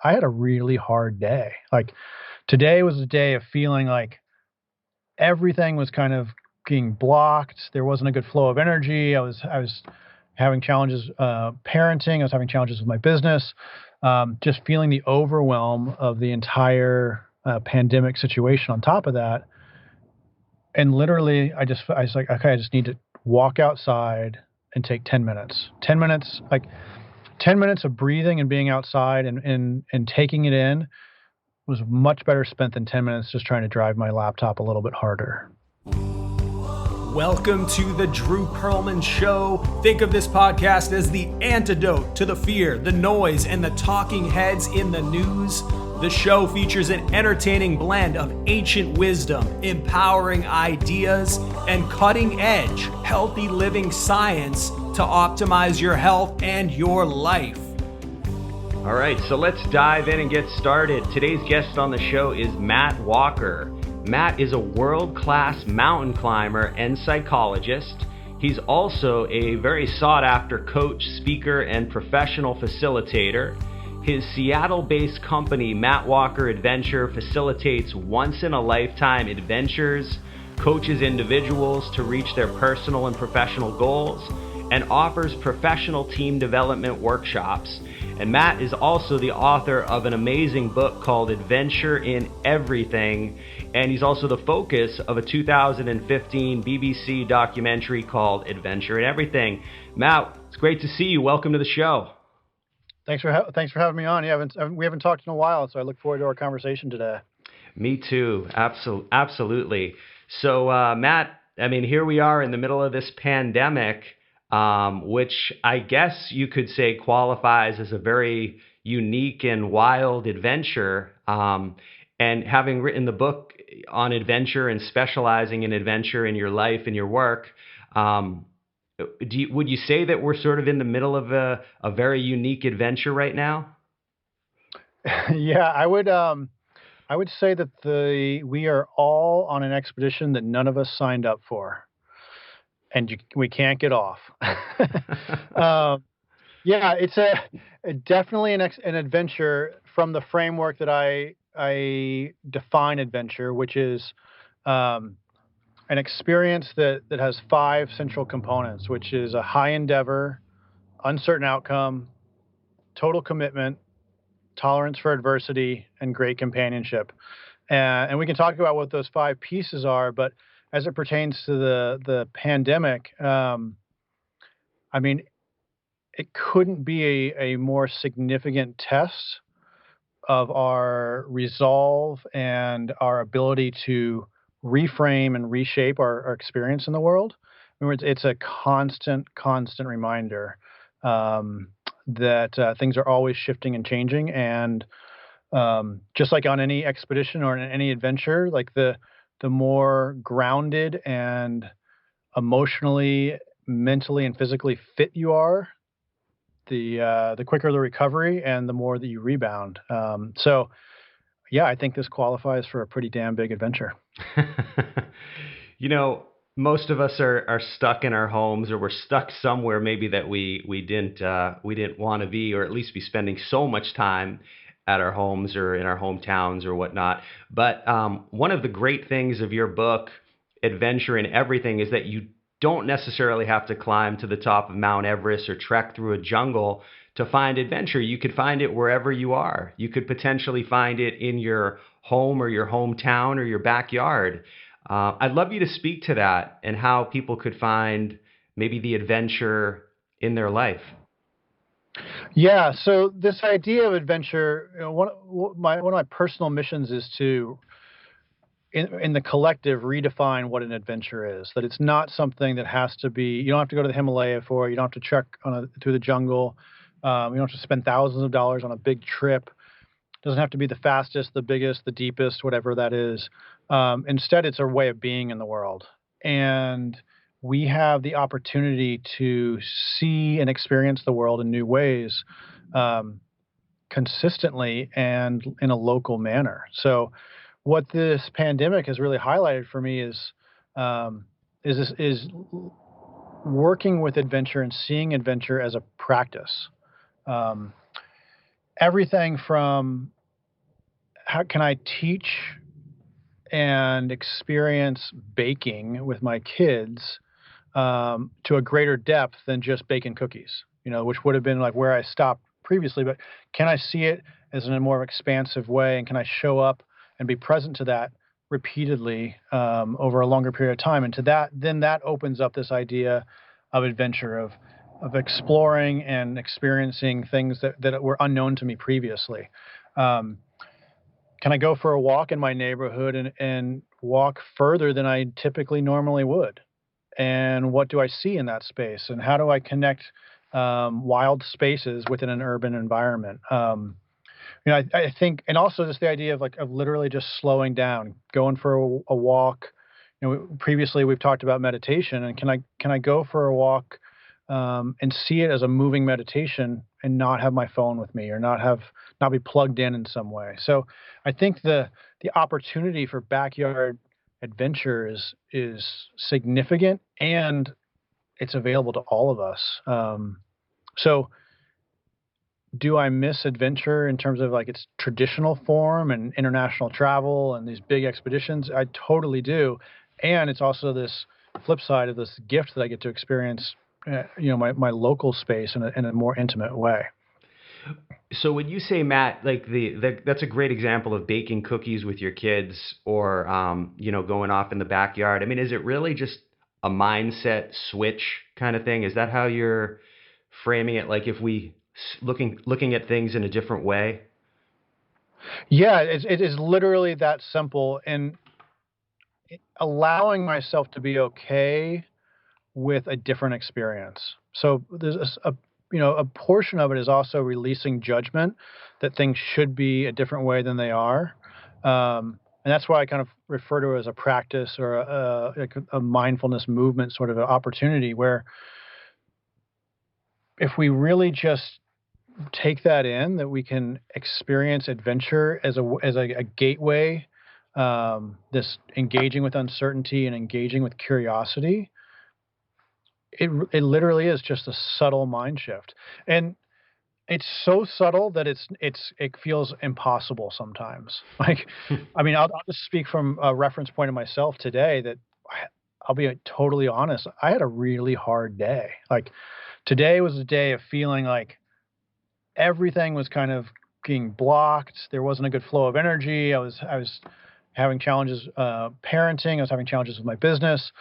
I had a really hard day. Like today was a day of feeling like everything was kind of being blocked. There wasn't a good flow of energy. I was having challenges parenting. I was having challenges with my business. Just feeling the overwhelm of the entire pandemic situation on top of that. And literally, I was like, okay, I just need to walk outside and take 10 minutes. 10 minutes, like 10 minutes of breathing and being outside and taking it in was much better spent than 10 minutes just trying to drive my laptop a little bit harder. Welcome to the Drew Pearlman Show. Think of this podcast as the antidote to the fear, the noise, and the talking heads in the news. The show features an entertaining blend of ancient wisdom, empowering ideas, and cutting-edge, healthy living science to optimize your health and your life. All right, so let's dive in and get started. Today's guest on the show is Matt Walker. Matt is a world-class mountain climber and psychologist. He's also a very sought-after coach, speaker, and professional facilitator. His Seattle-based company, Matt Walker Adventure, facilitates once-in-a-lifetime adventures, coaches individuals to reach their personal and professional goals, and offers professional team development workshops. And Matt is also the author of an amazing book called Adventure in Everything, and he's also the focus of a 2015 BBC documentary called Adventure in Everything. Matt, it's great to see you. Welcome to the show. Thanks for having me on. Yeah, we haven't talked in a while, so I look forward to our conversation today. Me too. Absolutely. So, Matt, I mean, here we are in the middle of this pandemic, which I guess you could say qualifies as a very unique and wild adventure. And having written the book on adventure and specializing in adventure in your life and your work, would you say that we're sort of in the middle of a very unique adventure right now? Yeah, I would say that we are all on an expedition that none of us signed up for, and we can't get off. Yeah, it's definitely an adventure from the framework that I define adventure, which is an experience that has 5 central components, which is a high endeavor, uncertain outcome, total commitment, tolerance for adversity, and great companionship. And we can talk about what those 5 pieces are, but as it pertains to the pandemic, I mean, it couldn't be a more significant test of our resolve and our ability to reframe and reshape our experience in the world. I mean, it's a constant reminder that things are always shifting and changing. And just like on any expedition or in any adventure, like the more grounded and emotionally, mentally, and physically fit you are, the quicker the recovery and the more that you rebound. So yeah, I think this qualifies for a pretty damn big adventure. You know, most of us are stuck in our homes, or we're stuck somewhere maybe that we didn't want to be, or at least be spending so much time at our homes or in our hometowns or whatnot. But one of the great things of your book, Adventure in Everything, is that you don't necessarily have to climb to the top of Mount Everest or trek through a jungle to find adventure. You could find it wherever you are. You could potentially find it in your home or your hometown or your backyard. I'd love you to speak to that and how people could find maybe the adventure in their life. Yeah, so this idea of adventure, one of my personal missions is to, in the collective, redefine what an adventure is. That it's not something that has to be. You don't have to go to the Himalaya for. You don't have to trek through the jungle. You don't have to spend thousands of dollars on a big trip. It doesn't have to be the fastest, the biggest, the deepest, whatever that is. Instead, it's a way of being in the world. And we have the opportunity to see and experience the world in new ways, consistently and in a local manner. So what this pandemic has really highlighted for me is working with adventure and seeing adventure as a practice. everything from how can I teach and experience baking with my kids to a greater depth than just baking cookies, which would have been like where I stopped previously. But can I see it as in a more expansive way, and can I show up and be present to that repeatedly over a longer period of time? And to that, then that opens up this idea of adventure, of exploring and experiencing things that were unknown to me previously. Can I go for a walk in my neighborhood and walk further than I typically normally would? And what do I see in that space? And how do I connect wild spaces within an urban environment? I think, and also just the idea of literally just slowing down, going for a walk. Previously we've talked about meditation, and can I go for a walk and see it as a moving meditation and not have my phone with me, or not be plugged in some way. So I think the opportunity for backyard adventure is significant, and it's available to all of us. So do I miss adventure in terms of like its traditional form and international travel and these big expeditions? I totally do. And it's also this flip side of this gift that I get to experience, my local space in a more intimate way. So when you say, Matt, like that's a great example of baking cookies with your kids, or going off in the backyard. I mean, is it really just a mindset switch kind of thing? Is that how you're framing it? Like if we looking at things in a different way? Yeah, it is literally that simple, and allowing myself to be okay with a different experience. So there's a portion of it is also releasing judgment that things should be a different way than they are. And that's why I kind of refer to it as a practice, or a mindfulness movement sort of an opportunity, where if we really just take that in, that we can experience adventure as a gateway, this engaging with uncertainty and engaging with curiosity. It literally is just a subtle mind shift, and it's so subtle that it feels impossible sometimes. Like, I mean, I'll just speak from a reference point of myself today, that I'll be totally honest. I had a really hard day. Like, today was a day of feeling like everything was kind of being blocked. There wasn't a good flow of energy. I was having challenges parenting. I was having challenges with my business.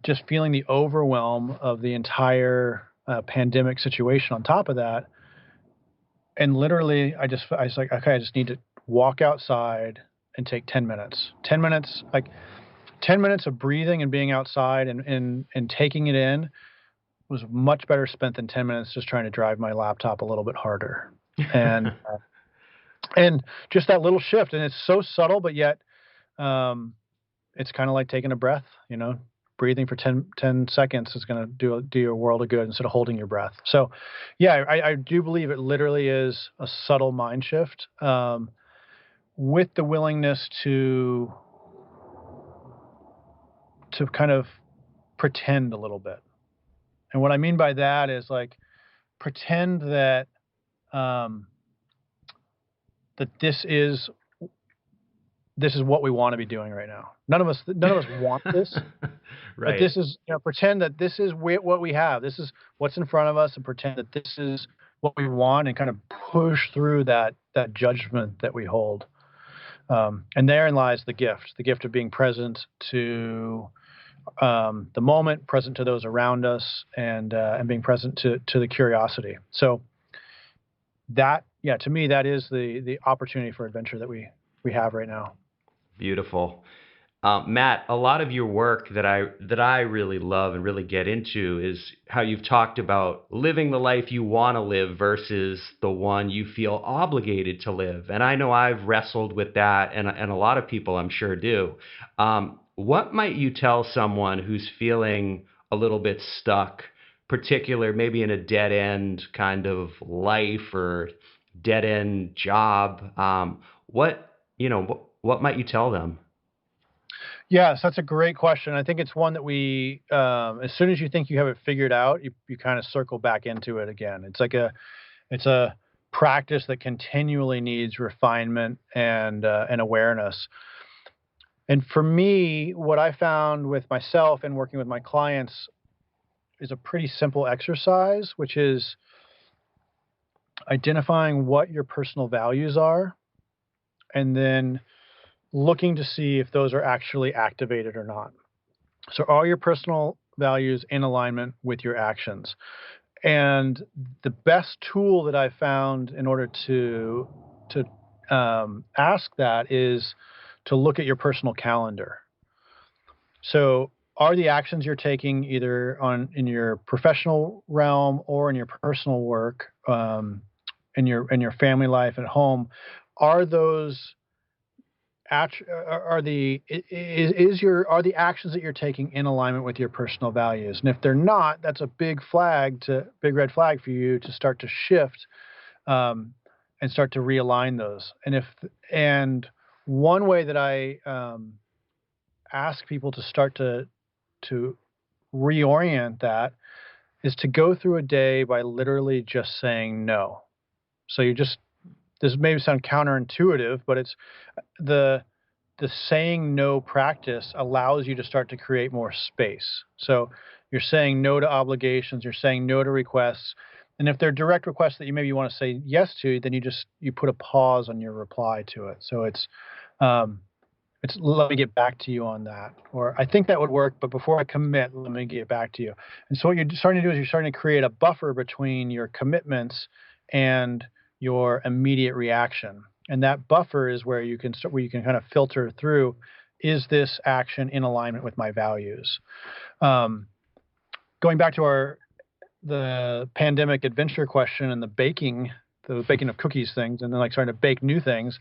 Just feeling the overwhelm of the entire pandemic situation on top of that. And literally, I was like, okay, I just need to walk outside and take 10 minutes. 10 minutes, like 10 minutes of breathing and being outside and taking it in was much better spent than 10 minutes just trying to drive my laptop a little bit harder. And and just that little shift. And it's so subtle, but yet it's kind of like taking a breath, breathing for 10 seconds is going to do your world of good instead of holding your breath. So, yeah, I do believe it literally is a subtle mind shift, with the willingness to kind of pretend a little bit. And what I mean by that is like pretend that that this is what we want to be doing right now. None of us want this. Right. But this is, pretend that this is what we have. This is what's in front of us, and pretend that this is what we want, and kind of push through that judgment that we hold. And therein lies the gift of being present to the moment, present to those around us, and being present to the curiosity. So that, to me, that is the opportunity for adventure that we have right now. Beautiful. Matt, a lot of your work that I really love and really get into is how you've talked about living the life you want to live versus the one you feel obligated to live. And I know I've wrestled with that, and a lot of people I'm sure do. What might you tell someone who's feeling a little bit stuck, particular maybe in a dead end kind of life or dead end job? What might you tell them? Yes, that's a great question. I think it's one that we, as soon as you think you have it figured out, you kind of circle back into it again. It's like it's a practice that continually needs refinement and awareness. And for me, what I found with myself and working with my clients is a pretty simple exercise, which is identifying what your personal values are and then looking to see if those are actually activated or not. So are your personal values in alignment with your actions? And the best tool that I found in order to ask that is to look at your personal calendar. So are the actions you're taking either in your professional realm or in your personal work, in your family life at home, are those are the actions that you're taking in alignment with your personal values? And if they're not, that's a big red flag for you to start to shift and start to realign those. And one way that I ask people to start to reorient that is to go through a day by literally just saying no. So this may sound counterintuitive, but it's the saying no practice allows you to start to create more space. So you're saying no to obligations, you're saying no to requests. And if they're direct requests that you maybe want to say yes to, then you put a pause on your reply to it. So it's let me get back to you on that. Or I think that would work, but before I commit, let me get back to you. And so what you're starting to do is you're starting to create a buffer between your commitments and your immediate reaction. And that buffer is where you can kind of filter through, is this action in alignment with my values? Going back to the pandemic adventure question and the baking of cookies things, and then like starting to bake new things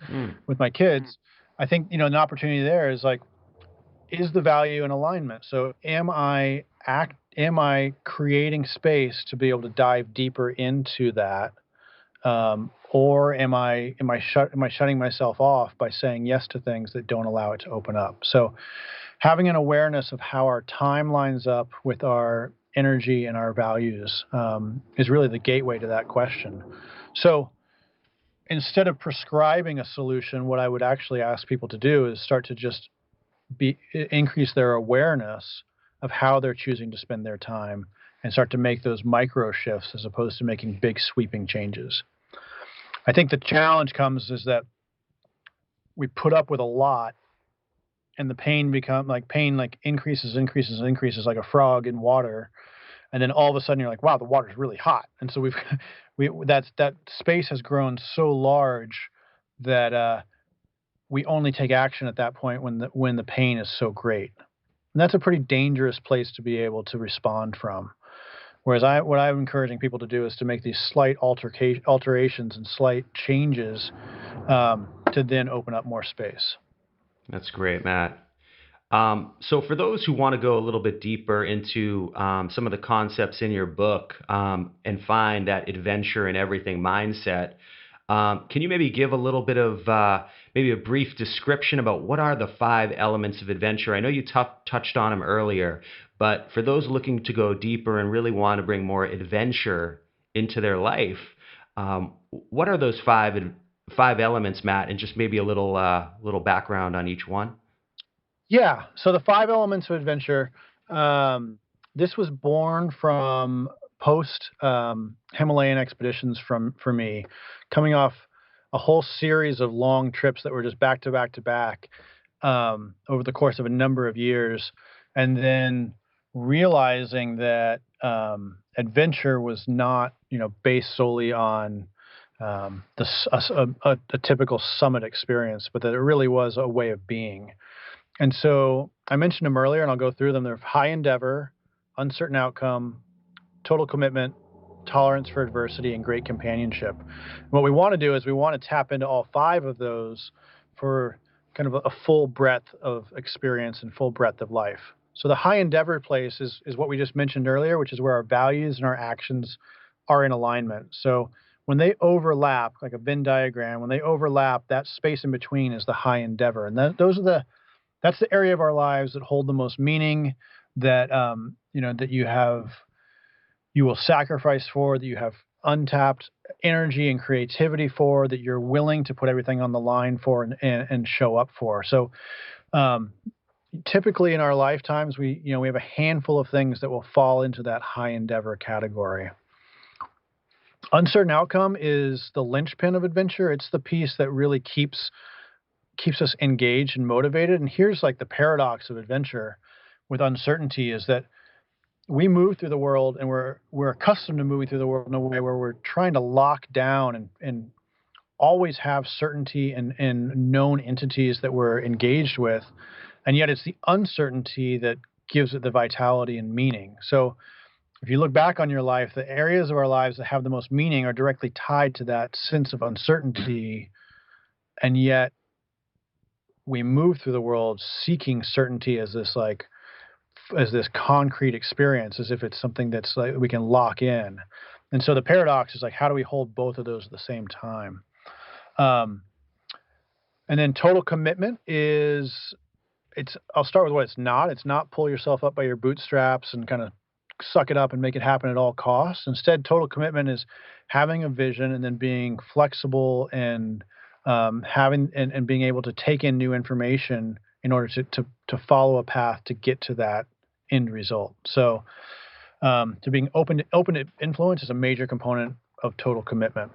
with my kids, I think, an opportunity there is like, is the value in alignment? So am I creating space to be able to dive deeper into that? Or am I shutting myself off by saying yes to things that don't allow it to open up? So having an awareness of how our time lines up with our energy and our values is really the gateway to that question. So instead of prescribing a solution, what I would actually ask people to do is start to just increase their awareness of how they're choosing to spend their time and start to make those micro shifts as opposed to making big sweeping changes. I think the challenge comes is that we put up with a lot and the pain increases like a frog in water. And then all of a sudden you're like, wow, the water's really hot. And so that space has grown so large that we only take action at that point when the pain is so great. And that's a pretty dangerous place to be able to respond from. Whereas what I'm encouraging people to do is to make these slight alterations and slight changes to then open up more space. That's great, Matt. So for those who want to go a little bit deeper into some of the concepts in your book and find that adventure in everything mindset, can you maybe give a little bit of maybe a brief description about what are the 5 elements of adventure? I know you touched on them earlier, but for those looking to go deeper and really want to bring more adventure into their life, what are those five elements, Matt? And just maybe a little background on each one. Yeah. So the 5 elements of adventure, this was born from post Himalayan expeditions for me, coming off a whole series of long trips that were just back to back to back over the course of a number of years, and then realizing that adventure was not, based solely on a typical summit experience, but that it really was a way of being. And so I mentioned them earlier, and I'll go through them. They're high endeavor, uncertain outcome, total commitment, tolerance for adversity, and great companionship. What we want to do is we want to tap into all 5 of those for kind of a full breadth of experience and full breadth of life. So the high endeavor place is what we just mentioned earlier, which is where our values and our actions are in alignment. So when they overlap, like a Venn diagram, when they overlap, that space in between is the high endeavor. And that's the area of our lives that hold the most meaning, that that you will sacrifice for, that you have untapped energy and creativity for, that you're willing to put everything on the line for and show up for. So typically in our lifetimes, we have a handful of things that will fall into that high endeavor category. Uncertain outcome is the linchpin of adventure. It's the piece that really keeps us engaged and motivated. And here's like the paradox of adventure with uncertainty, is that we move through the world, and we're accustomed to moving through the world in a way where we're trying to lock down and always have certainty and known entities that we're engaged with. And yet it's the uncertainty that gives it the vitality and meaning. So if you look back on your life, the areas of our lives that have the most meaning are directly tied to that sense of uncertainty. And yet we move through the world seeking certainty as this concrete experience, as if it's something that's like we can lock in. And so the paradox is like, how do we hold both of those at the same time? And then total commitment I'll start with what it's not. It's not pull yourself up by your bootstraps and kind of suck it up and make it happen at all costs. Instead, total commitment is having a vision and then being flexible and having and being able to take in new information in order to follow a path to get to that end result. So to being open to influence is a major component of total commitment.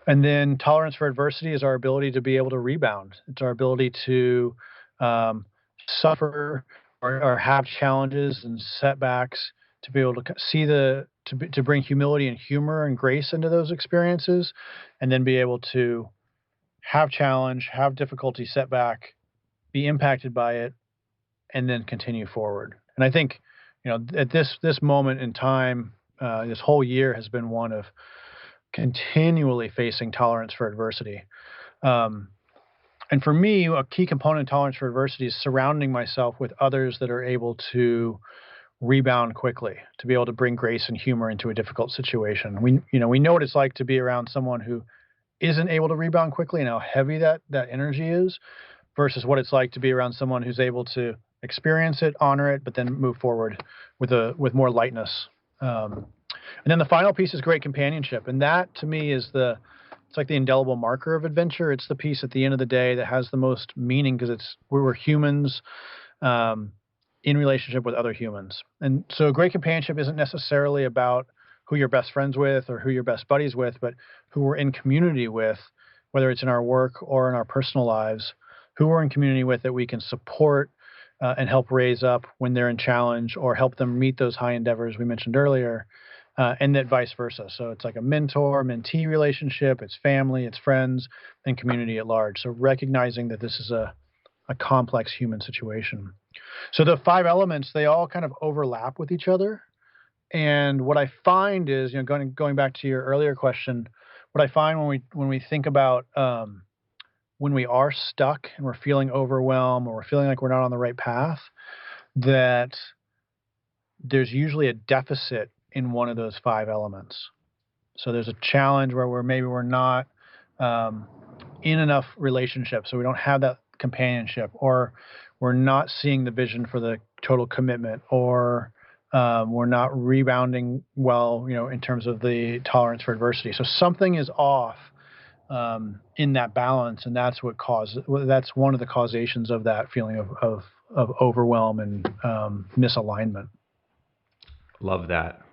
And then tolerance for adversity is our ability to be able to rebound. It's our ability to suffer or have challenges and setbacks, to be able to see to bring humility and humor and grace into those experiences, and then be able to have challenge, have difficulty, setback, be impacted by it, and then continue forward. And I think, at this moment in time, this whole year has been one of continually facing tolerance for adversity. And for me, a key component of tolerance for adversity is surrounding myself with others that are able to rebound quickly, to be able to bring grace and humor into a difficult situation. We know what it's like to be around someone who isn't able to rebound quickly and how heavy that energy is, versus what it's like to be around someone who's able to experience it, honor it, but then move forward with more lightness. And then the final piece is great companionship. And that to me is it's like the indelible marker of adventure. It's the piece at the end of the day that has the most meaning, because we're humans in relationship with other humans. And so great companionship isn't necessarily about who you're best friends with or who you're best buddies with, but who we're in community with, whether it's in our work or in our personal lives, who we're in community with that we can support and help raise up when they're in challenge, or help them meet those high endeavors we mentioned earlier. And that vice versa. So it's like a mentor-mentee relationship, it's family, it's friends, and community at large. So recognizing that this is a complex human situation. So the 5 elements, they all kind of overlap with each other. And what I find is, going back to your earlier question, what I find when we think about when we are stuck and we're feeling overwhelmed, or we're feeling like we're not on the right path, that there's usually a deficit in one of those 5 elements. So there's a challenge where we're not in enough relationships, so we don't have that companionship, or we're not seeing the vision for the total commitment, or we're not rebounding well, in terms of the tolerance for adversity. So something is off in that balance, and that's that's one of the causations of that feeling of overwhelm and misalignment. Love that.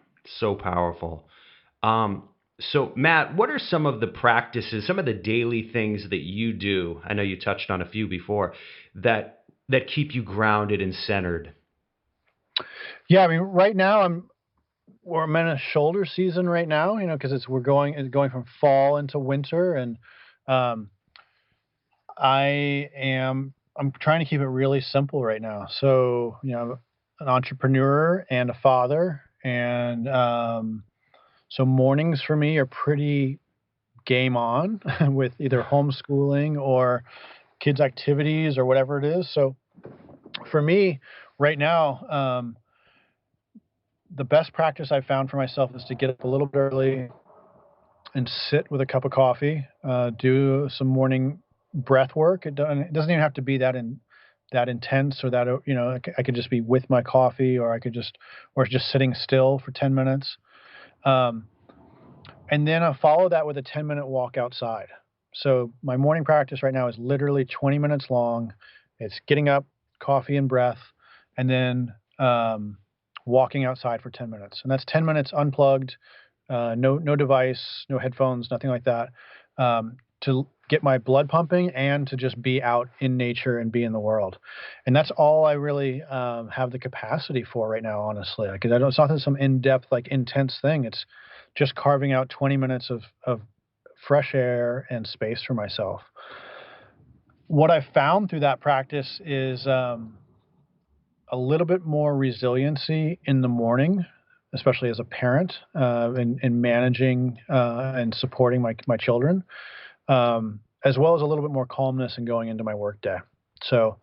So powerful. So Matt, what are some of the practices, some of the daily things that you do? I know you touched on a few before that keep you grounded and centered. Yeah, I mean, right now I'm in a shoulder season right now, because we're going from fall into winter, and I'm trying to keep it really simple right now. So, I'm an entrepreneur and a father, and so mornings for me are pretty game on with either homeschooling or kids' activities or whatever it is. So for me right now, the best practice I've found for myself is to get up a little bit early and sit with a cup of coffee, do some morning breath work. It doesn't even have to be that intense, or that, I could just be with my coffee, or just sitting still for 10 minutes. And then I follow that with a 10-minute walk outside. So my morning practice right now is literally 20 minutes long. It's getting up, coffee and breath, and then walking outside for 10 minutes. And that's 10 minutes unplugged, no device, no headphones, nothing like that, to get my blood pumping and to just be out in nature and be in the world. And that's all I really have the capacity for right now, honestly. Because it's not some in-depth, like intense thing. It's just carving out 20 minutes of fresh air and space for myself. What I found through that practice is a little bit more resiliency in the morning, especially as a parent, in managing and supporting my children, as well as a little bit more calmness in going into my workday. So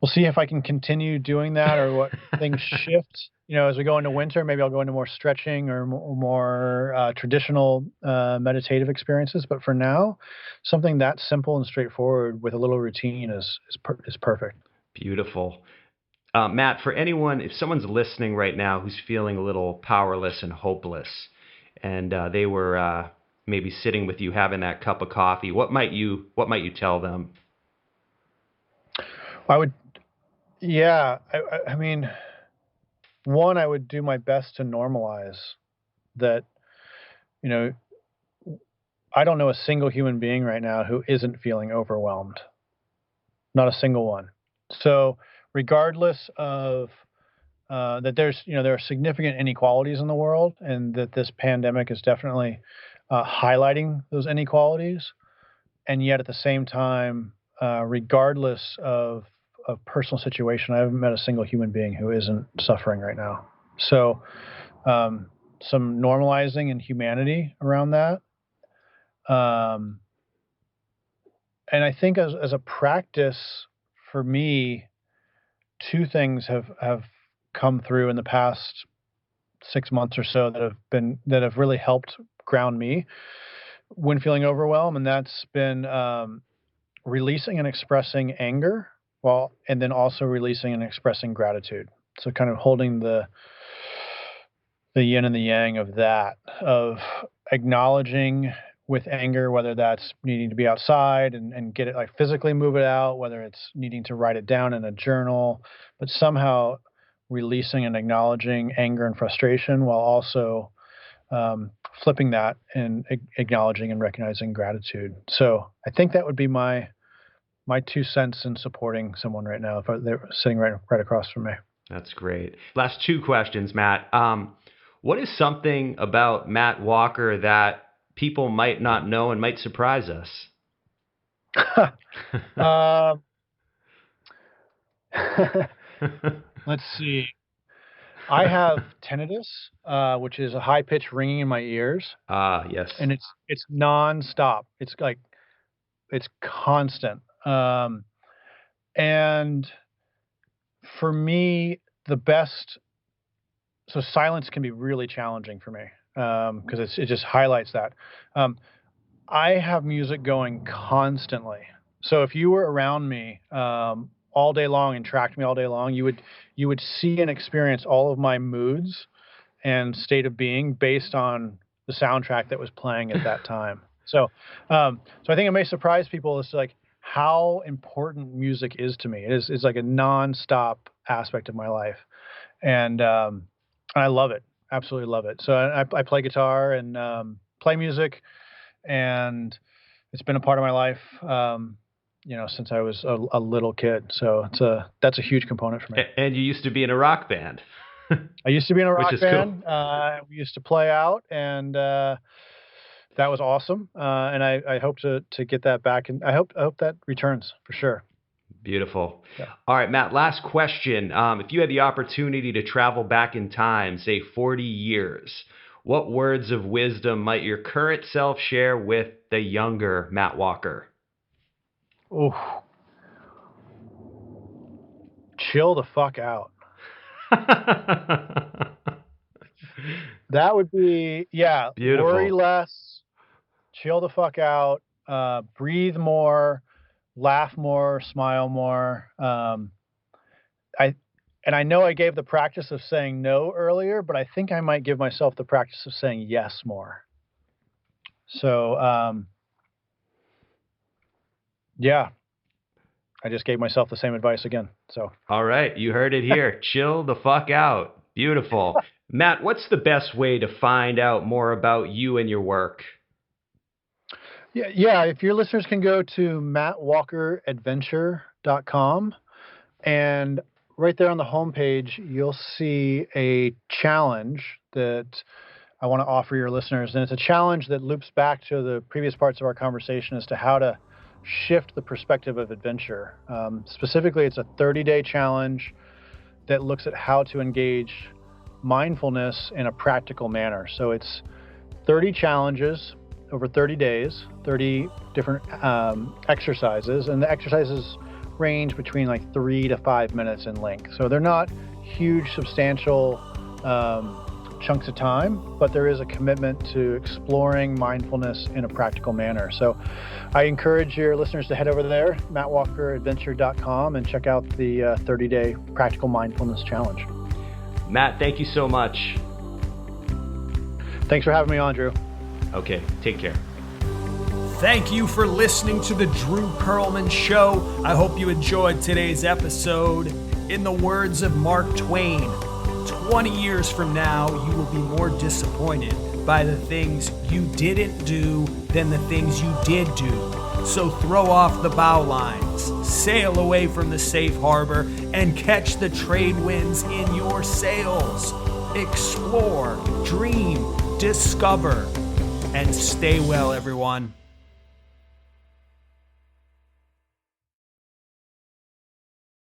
we'll see if I can continue doing that or what things shift. As we go into winter, maybe I'll go into more stretching or more traditional meditative experiences. But for now, something that simple and straightforward with a little routine is perfect. Beautiful. Matt, for anyone, if someone's listening right now who's feeling a little powerless and hopeless, and they were maybe sitting with you having that cup of coffee, what might you tell them? I mean, one, I would do my best to normalize that. I don't know a single human being right now who isn't feeling overwhelmed. Not a single one. So regardless of that there are significant inequalities in the world, and that this pandemic is definitely highlighting those inequalities. And yet at the same time, regardless of personal situation, I haven't met a single human being who isn't suffering right now. So some normalizing and humanity around that. And I think as a practice for me, two things have come through in the past 6 months or so that have really helped ground me when feeling overwhelmed, and that's been releasing and expressing anger, and then also releasing and expressing gratitude. So kind of holding the yin and the yang of that, of acknowledging with anger, whether that's needing to be outside and get it, like physically move it out, whether it's needing to write it down in a journal, but somehow releasing and acknowledging anger and frustration while also flipping that and acknowledging and recognizing gratitude. So I think that would be my 2 cents in supporting someone right now if they're sitting right across from me. That's great. Last 2 questions, Matt. What is something about Matt Walker that people might not know and might surprise us? Let's see. I have tinnitus, which is a high-pitched ringing in my ears. Yes. And it's nonstop. It's constant. And for me, so silence can be really challenging for me because it just highlights that. I have music going constantly. So if you were around me all day long and tracked me all day long, you would see and experience all of my moods and state of being based on the soundtrack that was playing at that time. So I think it may surprise people as to like how important music is to me. It's like a nonstop aspect of my life, and I love it. Absolutely love it. So I play guitar and play music, and it's been a part of my life. Since I was a little kid. So that's a huge component for me. And you used to be in a rock band. I used to be in a rock band. Cool. We used to play out, and that was awesome. And I hope to get that back, and I hope that returns for sure. Beautiful. Yeah. All right, Matt, last question. If you had the opportunity to travel back in time, say 40 years, what words of wisdom might your current self share with the younger Matt Walker? Oh, chill the fuck out. That would be, yeah. Beautiful. Worry less, chill the fuck out, breathe more, laugh more, smile more. I know I gave the practice of saying no earlier, but I think I might give myself the practice of saying yes more. So, yeah, I just gave myself the same advice again. So, all right, you heard it here. Chill the fuck out. Beautiful. Matt, what's the best way to find out more about you and your work? Yeah. If your listeners can go to mattwalkeradventure.com, and right there on the homepage, you'll see a challenge that I want to offer your listeners. And it's a challenge that loops back to the previous parts of our conversation as to how to shift the perspective of adventure. Specifically, it's a 30-day challenge that looks at how to engage mindfulness in a practical manner. So it's 30 challenges over 30 days, 30 different exercises, and the exercises range between like 3 to 5 minutes in length. So they're not huge, substantial chunks of time, but there is a commitment to exploring mindfulness in a practical manner. So I encourage your listeners to head over there, mattwalkeradventure.com, and check out the 30-day practical mindfulness challenge. Matt, thank you so much. Thanks for having me on, Drew. Okay, take care. Thank you for listening to the Drew Pearlman Show. I hope you enjoyed today's episode. In the words of Mark Twain, 20 years from now, you will be more disappointed by the things you didn't do than the things you did do. So throw off the bow lines, sail away from the safe harbor, and catch the trade winds in your sails. Explore, dream, discover, and stay well, everyone.